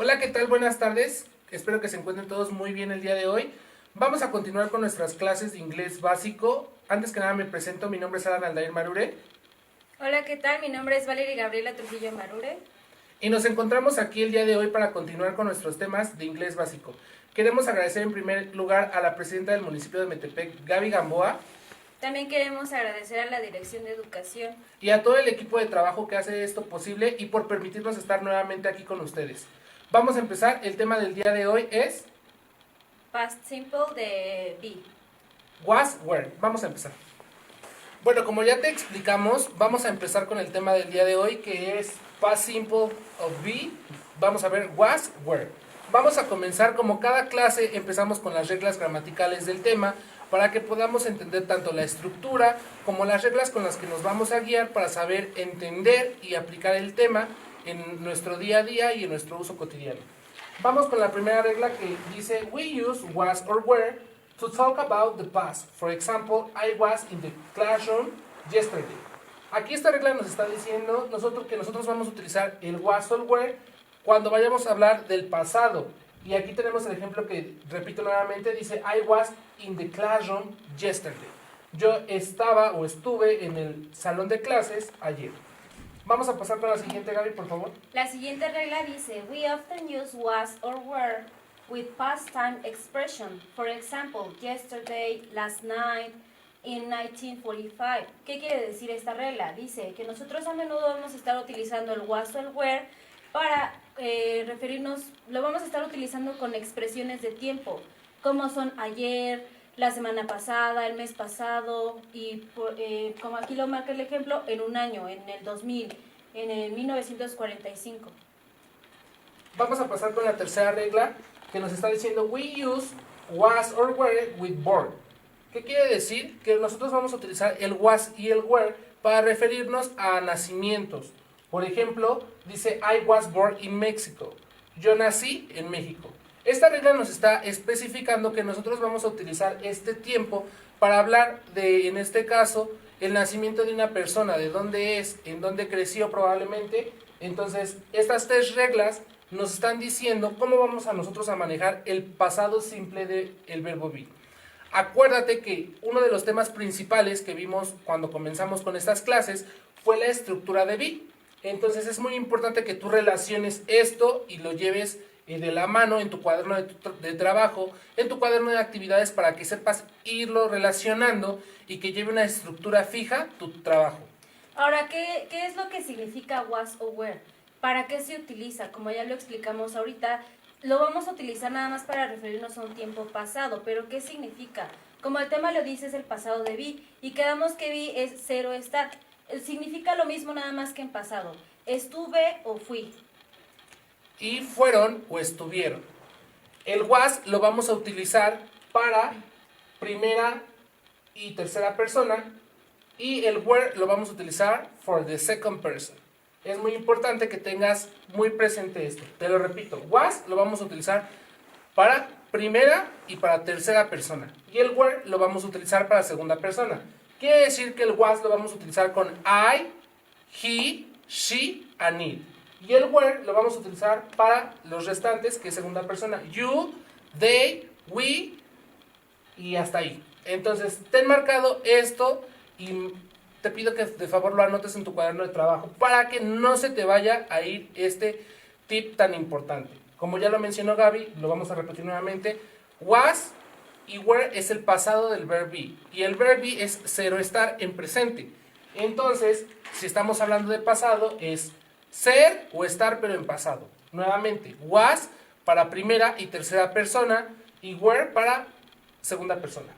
Hola, ¿qué tal? Buenas tardes. Espero que se encuentren todos muy bien el día de hoy. Vamos a continuar con nuestras clases de inglés básico. Antes que nada me presento, mi nombre es Alan Aldair Marure. Hola, ¿qué tal? Mi nombre es Valeria Gabriela Trujillo Marure. Y nos encontramos aquí el día de hoy para continuar con nuestros temas de inglés básico. Queremos agradecer en primer lugar a la presidenta del municipio de Metepec, Gaby Gamboa, También queremos agradecer a la Dirección de Educación. y a todo el equipo de trabajo que hace esto posible y por permitirnos estar nuevamente aquí con ustedes. Vamos a empezar. El tema del día de hoy es Past Simple de be. was, were. Vamos a empezar. Bueno, como ya te explicamos, vamos a empezar con el tema del día de hoy, que es past simple of be. Vamos a ver was, were. Vamos a comenzar como cada clase, empezamos con las reglas gramaticales del tema para que podamos entender tanto la estructura como las reglas con las que nos vamos a guiar para saber entender y aplicar el tema en nuestro día a día y en nuestro uso cotidiano. Vamos con la primera regla que dice we use was or were to talk about the past. For example, I was in the classroom yesterday. Aquí esta regla nos está diciendo que nosotros vamos a utilizar el was or were cuando vayamos a hablar del pasado. Y aquí tenemos el ejemplo que, repito nuevamente, dice I was in the classroom yesterday. Yo estaba o estuve en el salón de clases ayer. Vamos a pasar con la siguiente, Gaby, por favor. La siguiente regla dice we often use was or were with past time expression. For example, yesterday, last night, in 1945. ¿Qué quiere decir esta regla? Dice que nosotros a menudo vamos a estar utilizando el was o el were para referirnos, lo vamos a estar utilizando con expresiones de tiempo, como son ayer, la semana pasada, el mes pasado, y como aquí lo marca el ejemplo, en un año, en el 2000, en el 1945. Vamos a pasar con la tercera regla que nos está diciendo we use was or were with born. ¿Qué quiere decir? Que nosotros vamos a utilizar el was y el were para referirnos a nacimientos. Por ejemplo, dice I was born in Mexico. Yo nací en México. Esta regla nos está especificando que nosotros vamos a utilizar este tiempo para hablar de, en este caso, el nacimiento de una persona, de dónde es, en dónde creció probablemente. Entonces, estas tres reglas nos están diciendo cómo vamos a nosotros a manejar el pasado simple del verbo be. Acuérdate que uno de los temas principales que vimos cuando comenzamos con estas clases fue la estructura de be. Entonces es muy importante que tú relaciones esto y lo lleves de la mano en tu cuaderno de trabajo, en tu cuaderno de actividades, para que sepas irlo relacionando y que lleve una estructura fija tu trabajo. Ahora, ¿qué es lo que significa was o were? ¿Para qué se utiliza? Como ya lo explicamos ahorita, lo vamos a utilizar nada más para referirnos a un tiempo pasado, pero ¿qué significa? Como el tema lo dice, es el pasado de be, y quedamos que be es ser o estar. Significa lo mismo nada más que en pasado. Estuve o fui. Y fueron o estuvieron. El was lo vamos a utilizar para primera y tercera persona, y el were lo vamos a utilizar for the second person. Es muy importante que tengas muy presente esto. Te lo repito, was lo vamos a utilizar para primera y para tercera persona, y el were lo vamos a utilizar para segunda persona. Quiere decir que el was lo vamos a utilizar con I, he, she, and it. Y el were lo vamos a utilizar para los restantes, que es segunda persona. You, they, we, y hasta ahí. Entonces, ten marcado esto y te pido que de favor lo anotes en tu cuaderno de trabajo para que no se te vaya a ir este tip tan importante. Como ya lo mencionó Gaby, lo vamos a repetir nuevamente. Was y were es el pasado del verb be, y el verb be es ser o estar en presente. Entonces, si estamos hablando de pasado, es ser o estar pero en pasado. Nuevamente, was para primera y tercera persona y were para segunda persona.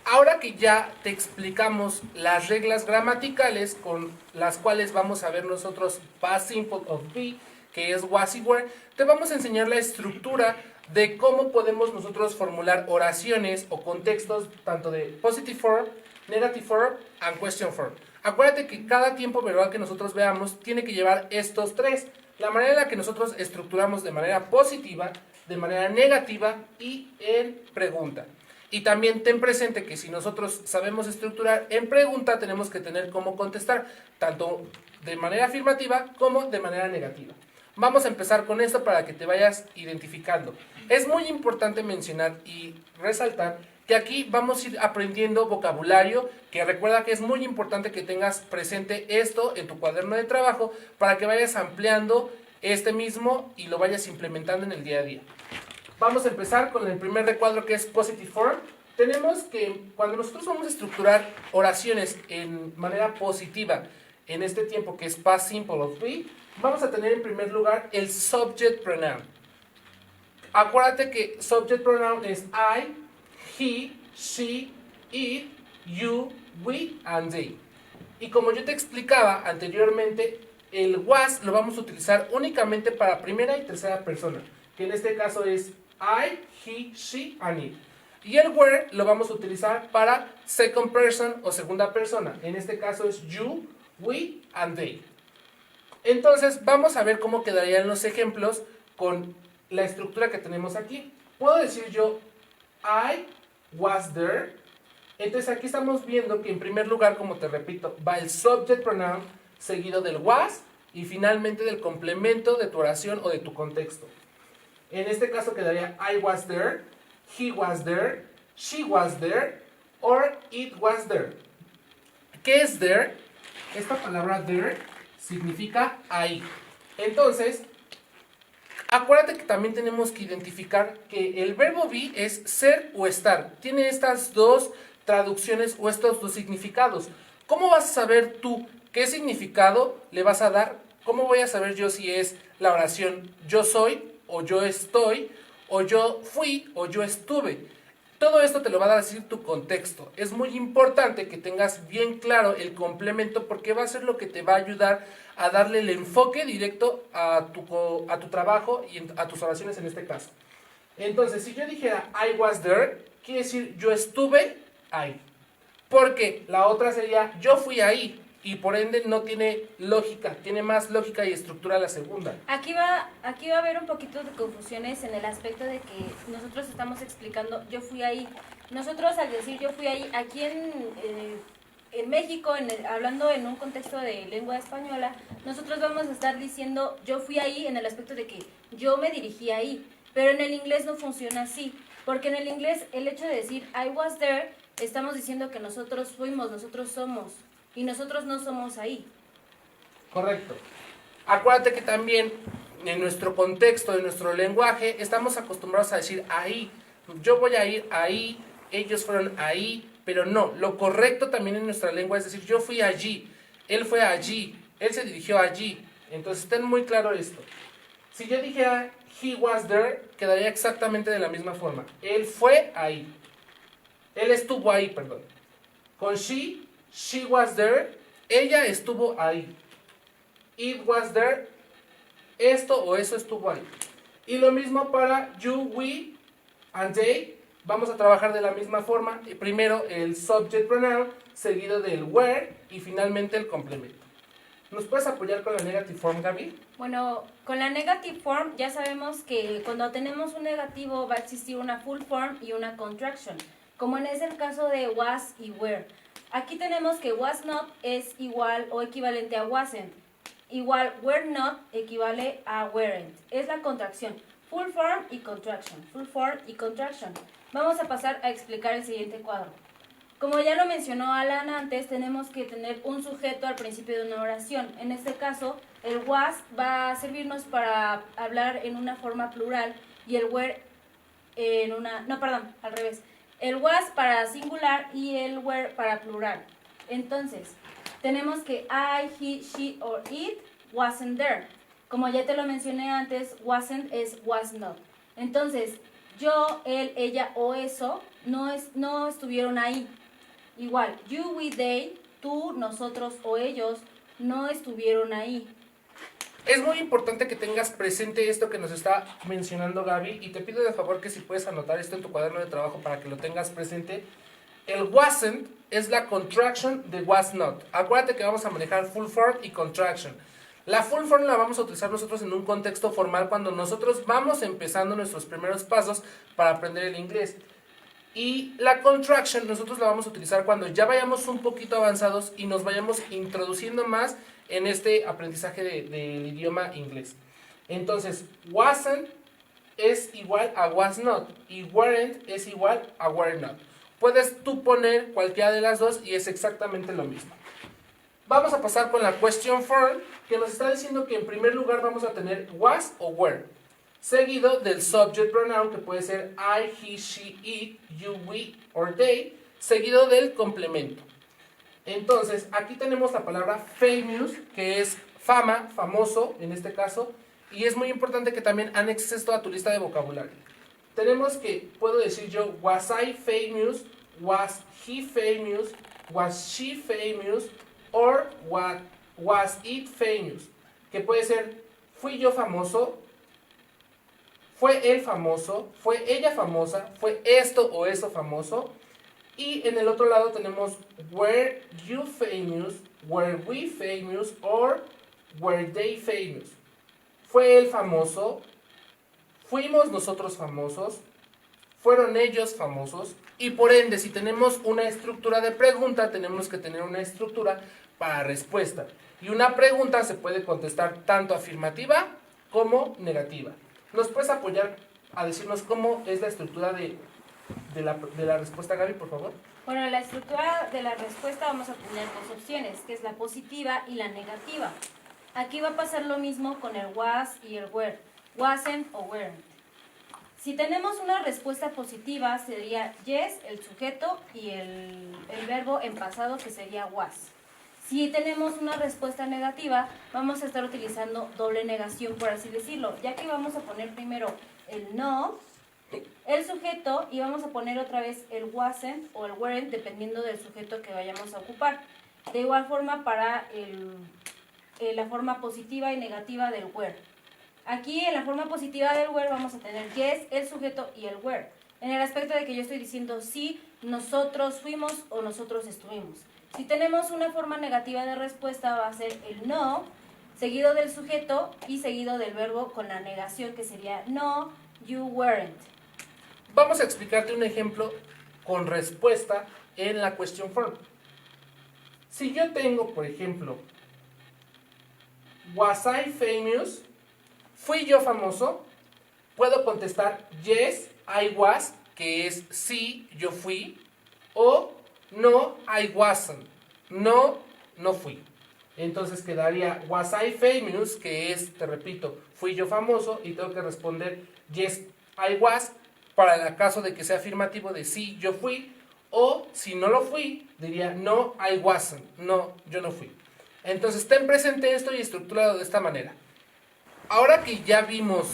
Ahora que ya te explicamos las reglas gramaticales con las cuales vamos a ver nosotros past simple of be, que es was y were, te vamos a enseñar la estructura de cómo podemos nosotros formular oraciones o contextos tanto de positive form, negative form and question form. Acuérdate que cada tiempo verbal que nosotros veamos tiene que llevar estos tres. La manera en la que nosotros estructuramos de manera positiva, de manera negativa y en pregunta. Y también ten presente que si nosotros sabemos estructurar en pregunta, tenemos que tener cómo contestar, tanto de manera afirmativa como de manera negativa. Vamos a empezar con esto para que te vayas identificando. Es muy importante mencionar y resaltar que aquí vamos a ir aprendiendo vocabulario, que recuerda que es muy importante que tengas presente esto en tu cuaderno de trabajo para que vayas ampliando este mismo y lo vayas implementando en el día a día. Vamos a empezar con el primer recuadro, que es Positive Form. Tenemos que cuando nosotros vamos a estructurar oraciones en manera positiva en este tiempo, que es Past Simple of We, vamos a tener en primer lugar el Subject Pronoun. Acuérdate que Subject Pronoun es I, he, she, it, you, we, and they. Y como yo te explicaba anteriormente, el was lo vamos a utilizar únicamente para primera y tercera persona, que en este caso es I, he, she, and it. Y el were lo vamos a utilizar para second person o segunda persona. En este caso es you, we, and they. Entonces vamos a ver cómo quedarían los ejemplos con la estructura que tenemos aquí. Puedo decir yo I was there. Entonces aquí estamos viendo que en primer lugar, como te repito, va el subject pronoun seguido del was y finalmente del complemento de tu oración o de tu contexto. En este caso quedaría I was there, he was there, she was there, or it was there. ¿Qué es there? Esta palabra there significa ahí. Entonces, acuérdate que también tenemos que identificar que el verbo be es ser o estar. Tiene estas dos traducciones o estos dos significados. ¿Cómo vas a saber tú qué significado le vas a dar? ¿Cómo voy a saber yo si es la oración yo soy o yo estoy o yo fui o yo estuve? Todo esto te lo va a decir tu contexto. Es muy importante que tengas bien claro el complemento porque va a ser lo que te va a ayudar a darle el enfoque directo a tu trabajo y a tus oraciones en este caso. Entonces, si yo dijera I was there, quiere decir yo estuve ahí. Porque la otra sería yo fui ahí y por ende no tiene lógica, tiene más lógica y estructura la segunda. Aquí va a haber un poquito de confusiones en el aspecto de que nosotros estamos explicando yo fui ahí. Nosotros al decir yo fui ahí, aquí en México, hablando en un contexto de lengua española, nosotros vamos a estar diciendo yo fui ahí en el aspecto de que yo me dirigí ahí, pero en el inglés no funciona así, porque en el inglés el hecho de decir I was there, estamos diciendo que nosotros fuimos, nosotros somos, y nosotros no somos ahí. Correcto. Acuérdate que también en nuestro contexto, en nuestro lenguaje, estamos acostumbrados a decir ahí, yo voy a ir ahí, ellos fueron ahí, pero no, lo correcto también en nuestra lengua es decir yo fui allí, él fue allí, él se dirigió allí. Entonces ten muy claro esto. Si yo dijera he was there, quedaría exactamente de la misma forma. Él fue ahí. Él estuvo ahí, perdón. Con she was there, ella estuvo ahí. It was there, esto o eso estuvo ahí. Y lo mismo para you, we, and they. Vamos a trabajar de la misma forma. Primero el subject pronoun, seguido del where y finalmente el complemento. ¿Nos puedes apoyar con la negative form, Gaby? Bueno, con la negative form ya sabemos que cuando tenemos un negativo va a existir una full form y una contraction, como en el caso de was y were. Aquí tenemos que was not es igual o equivalente a wasn't. Igual were not equivale a weren't. Es la contracción. Full form y contraction. Full form y contraction. Vamos a pasar a explicar el siguiente cuadro. Como ya lo mencionó Alan antes, tenemos que tener un sujeto al principio de una oración. En este caso, el was va a servirnos para hablar en una forma plural y el were en una... No, perdón, al revés. El was para singular y el were para plural. Entonces, tenemos que I, he, she or it wasn't there. Como ya te lo mencioné antes, wasn't es was not. Entonces, yo, él, ella o eso no estuvieron ahí. Igual, you, we, they, tú, nosotros o ellos no estuvieron ahí. Es muy importante que tengas presente esto que nos está mencionando Gaby y te pido de favor que si puedes anotar esto en tu cuaderno de trabajo para que lo tengas presente. El wasn't es la contraction de was not. Acuérdate que vamos a manejar full form y contraction. La full form la vamos a utilizar nosotros en un contexto formal cuando nosotros vamos empezando nuestros primeros pasos para aprender el inglés. Y la contraction nosotros la vamos a utilizar cuando ya vayamos un poquito avanzados y nos vayamos introduciendo más en este aprendizaje del idioma inglés. Entonces, wasn't es igual a was not y weren't es igual a were not. Puedes tú poner cualquiera de las dos y es exactamente lo mismo. Vamos a pasar con la question form, que nos está diciendo que en primer lugar vamos a tener was o were, seguido del subject pronoun, que puede ser I, he, she, it, you, we or they, seguido del complemento. Entonces, aquí tenemos la palabra famous, que es fama, famoso en este caso, y es muy importante que también anexes esto a tu lista de vocabulario. Tenemos que, puedo decir yo, was I famous, was he famous, was she famous, or was it famous, que puede ser, fui yo famoso, fue él famoso, fue ella famosa, fue esto o eso famoso. Y en el otro lado tenemos were you famous, were we famous, or were they famous. Fue él famoso, fuimos nosotros famosos, fueron ellos famosos. Y por ende, si tenemos una estructura de pregunta, tenemos que tener una estructura para respuesta. Y una pregunta se puede contestar tanto afirmativa como negativa. ¿Nos puedes apoyar a decirnos cómo es la estructura de la respuesta, Gaby, por favor? Bueno, la estructura de la respuesta vamos a tener dos opciones, que es la positiva y la negativa. Aquí va a pasar lo mismo con el was y el were, wasn't o weren't. Si tenemos una respuesta positiva sería yes, el sujeto, y el verbo en pasado, que sería was. Si tenemos una respuesta negativa, vamos a estar utilizando doble negación, por así decirlo, ya que vamos a poner primero el no, el sujeto, y vamos a poner otra vez el wasn't o el weren't, dependiendo del sujeto que vayamos a ocupar. De igual forma para la forma positiva y negativa del were. Aquí en la forma positiva del were vamos a tener yes, el sujeto y el were. En el aspecto de que yo estoy diciendo sí, nosotros fuimos o nosotros estuvimos. Si tenemos una forma negativa de respuesta va a ser el no, seguido del sujeto y seguido del verbo con la negación, que sería no, you weren't. Vamos a explicarte un ejemplo con respuesta en la question form. Si yo tengo, por ejemplo, was I famous, fui yo famoso, puedo contestar yes, I was, que es sí, yo fui, o no, I wasn't, no, no fui. Entonces quedaría was I famous, que es, te repito, fui yo famoso, y tengo que responder yes, I was, para el caso de que sea afirmativo de sí, yo fui, o si no lo fui, diría no, I wasn't, no, yo no fui. Entonces ten presente esto y estructurado de esta manera. Ahora que ya vimos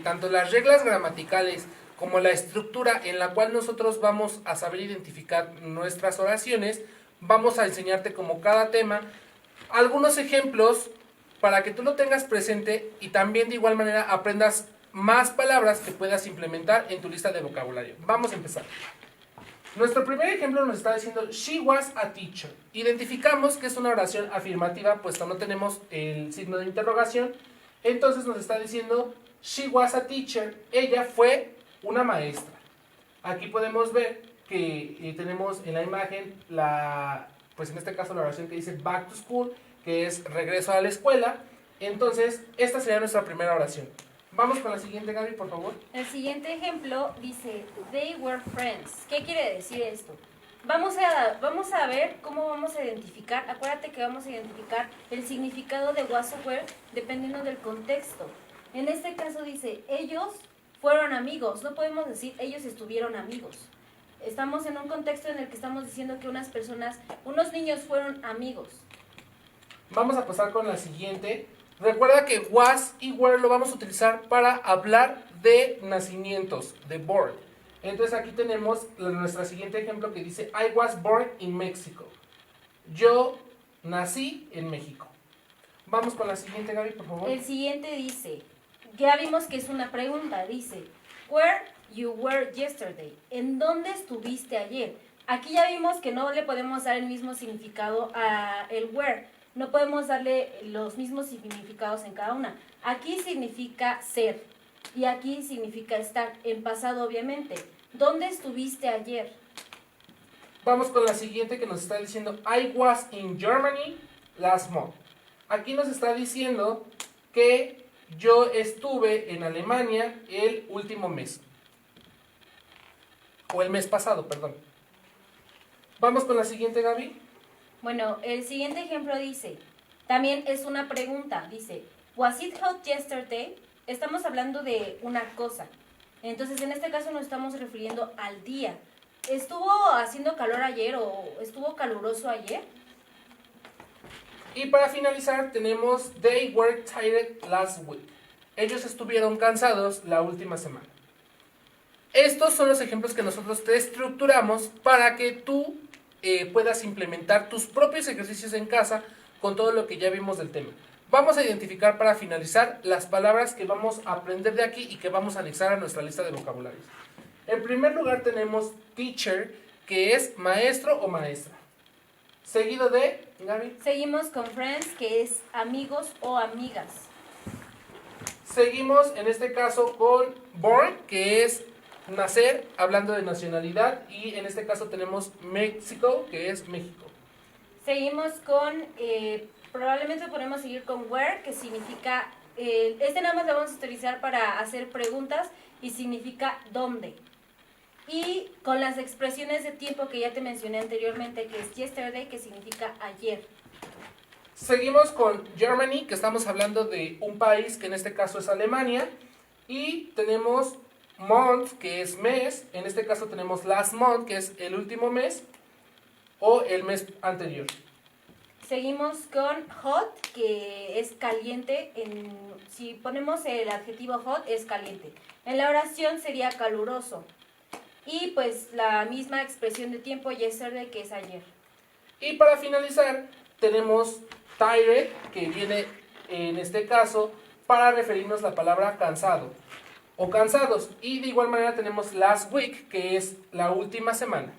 tanto las reglas gramaticales como la estructura en la cual nosotros vamos a saber identificar nuestras oraciones, vamos a enseñarte como cada tema algunos ejemplos para que tú lo tengas presente y también de igual manera aprendas más palabras que puedas implementar en tu lista de vocabulario. Vamos a empezar. Nuestro primer ejemplo nos está diciendo she was a teacher. Identificamos que es una oración afirmativa, puesto no tenemos el signo de interrogación. Entonces nos está diciendo she was a teacher. Ella fue una maestra. Aquí podemos ver que tenemos en la imagen pues en este caso la oración que dice back to school, que es regreso a la escuela. Entonces esta sería nuestra primera oración. Vamos con la siguiente, Gaby, por favor. El siguiente ejemplo dice they were friends. ¿Qué quiere decir esto? Vamos a ver cómo vamos a identificar. Acuérdate que vamos a identificar el significado de was o were dependiendo del contexto. En este caso dice ellos fueron amigos. No podemos decir ellos estuvieron amigos. Estamos en un contexto en el que estamos diciendo que unos niños fueron amigos. Vamos a pasar con la siguiente. Recuerda que was y were lo vamos a utilizar para hablar de nacimientos, de born. Entonces aquí tenemos nuestro siguiente ejemplo que dice I was born in Mexico. Yo nací en México. Vamos con la siguiente, Gaby, por favor. El siguiente dice, ya vimos que es una pregunta, dice where you were yesterday. ¿En dónde estuviste ayer? Aquí ya vimos que no le podemos dar el mismo significado a el where. No podemos darle los mismos significados en cada una. Aquí significa ser y aquí significa estar, en pasado obviamente. ¿Dónde estuviste ayer? Vamos con la siguiente que nos está diciendo I was in Germany last month. Aquí nos está diciendo que yo estuve en Alemania el último mes. O el mes pasado, perdón. Vamos con la siguiente, Gaby. Bueno, el siguiente ejemplo dice, también es una pregunta, dice, ¿Was it hot yesterday? Estamos hablando de una cosa. Entonces, en este caso nos estamos refiriendo al día. ¿Estuvo haciendo calor ayer o estuvo caluroso ayer? Y para finalizar tenemos They were tired last week. Ellos estuvieron cansados la última semana. Estos son los ejemplos que nosotros te estructuramos para que tú puedas implementar tus propios ejercicios en casa con todo lo que ya vimos del tema. Vamos a identificar para finalizar las palabras que vamos a aprender de aquí y que vamos a anexar a nuestra lista de vocabularios. En primer lugar tenemos teacher, que es maestro o maestra. Seguido de, Gaby. Seguimos con friends, que es amigos o amigas. Seguimos en este caso con born, que es nacer, hablando de nacionalidad, y en este caso tenemos México, que es México. Seguimos con, probablemente podemos seguir con where, que significa, este nada más lo vamos a utilizar para hacer preguntas y significa dónde. Y con las expresiones de tiempo que ya te mencioné anteriormente, que es yesterday, que significa ayer. Seguimos con Germany, que estamos hablando de un país, que en este caso es Alemania, y tenemos month, que es mes, en este caso tenemos last month, que es el último mes, o el mes anterior. Seguimos con hot, que es caliente. Si ponemos el adjetivo hot, es caliente. En la oración sería caluroso. Y pues la misma expresión de tiempo, yesterday, que es ayer. Y para finalizar, tenemos tired, que viene en este caso para referirnos a la palabra cansado o cansados. Y de igual manera tenemos last week, que es la última semana.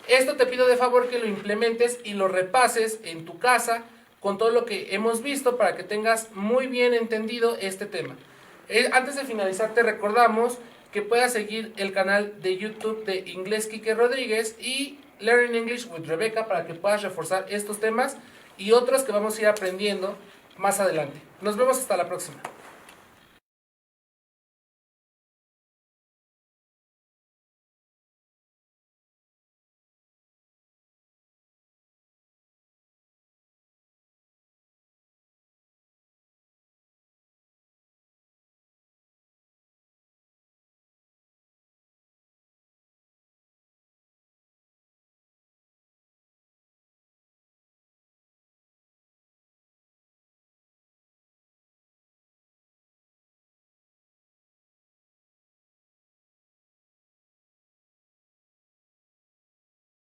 Esto te pido de favor que lo implementes y lo repases en tu casa con todo lo que hemos visto para que tengas muy bien entendido este tema. Antes de finalizar te recordamos que puedas seguir el canal de YouTube de Inglés Quique Rodríguez y Learning English with Rebecca para que puedas reforzar estos temas y otros que vamos a ir aprendiendo más adelante. Nos vemos hasta la próxima.